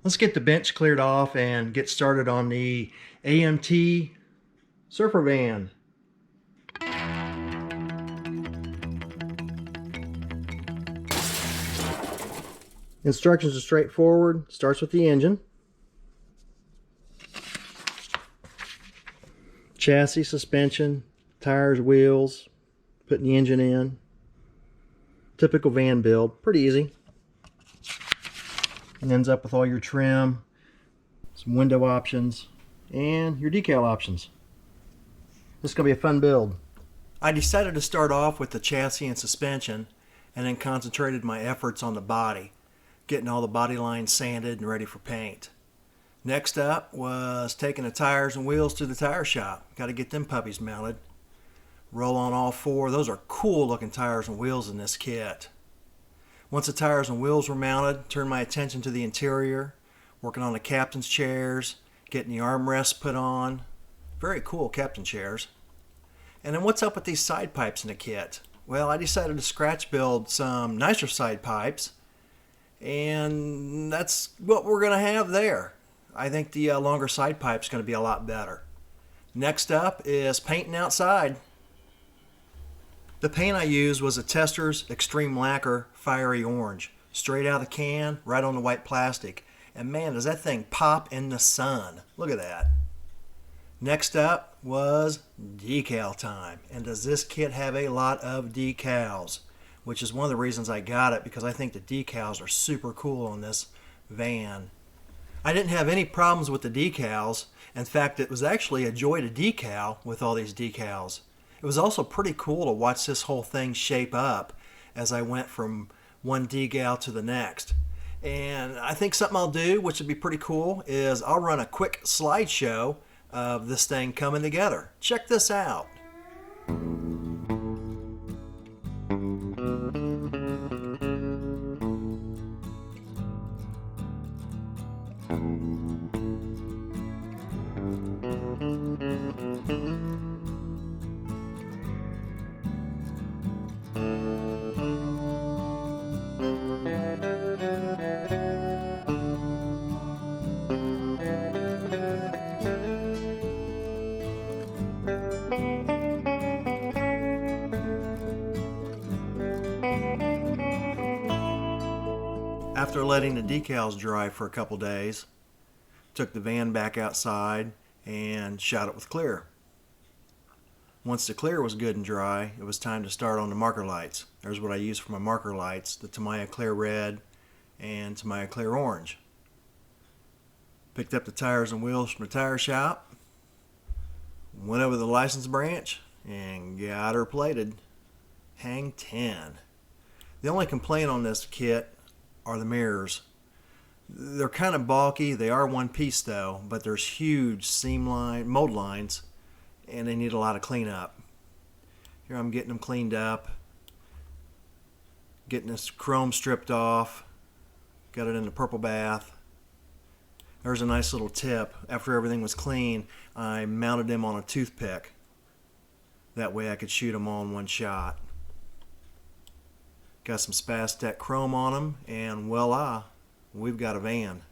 Let's get the bench cleared off and get started on the AMT Surfer van. Instructions are straightforward. Starts with the engine. Chassis, suspension, tires, wheels, putting the engine in. Typical van build, pretty easy. And ends up with all your trim, some window options, and your decal options. This is going to be a fun build. I decided to start off with the chassis and suspension and then concentrated my efforts on the body, getting all the body lines sanded and ready for paint. Next up was taking the tires and wheels to the tire shop. Got to get them puppies mounted. Roll on all four. Those are cool looking tires and wheels in this kit. Once the tires and wheels were mounted, turned my attention to the interior, working on the captain's chairs, getting the armrests put on. Very cool captain chairs. And then what's up with these side pipes in the kit? Well, I decided to scratch build some nicer side pipes, and that's what we're going to have there. I think the longer side pipe is going to be a lot better. Next up is painting outside. The paint I used was a Tester's Extreme Lacquer Fiery Orange. Straight out of the can, right on the white plastic. And man, does that thing pop in the sun. Look at that. Next up was decal time. And does this kit have a lot of decals? Which is one of the reasons I got it, because I think the decals are super cool on this van. I didn't have any problems with the decals. In fact, it was actually a joy to decal with all these decals. It was also pretty cool to watch this whole thing shape up as I went from one decal to the next. And I think something I'll do, which would be pretty cool, is I'll run a quick slideshow of this thing coming together. Check this out. After letting the decals dry for a couple days, took the van back outside and shot it with clear. Once the clear was good and dry, it was time to start on the marker lights. There's what I use for my marker lights, the Tamiya Clear Red and Tamiya Clear Orange. Picked up the tires and wheels from the tire shop, went over to the license branch and got her plated. Hang 10. The only complaint on this kit are the mirrors. They're kind of bulky. They are one piece though, but there's huge seam line, mold lines, and they need a lot of cleanup. Here I'm getting them cleaned up, getting this chrome stripped off, got it in the purple bath. There's a nice little tip. After everything was clean, I mounted them on a toothpick. That way I could shoot them all in one shot. Got some Spastec chrome on them, and voila, we've got a van.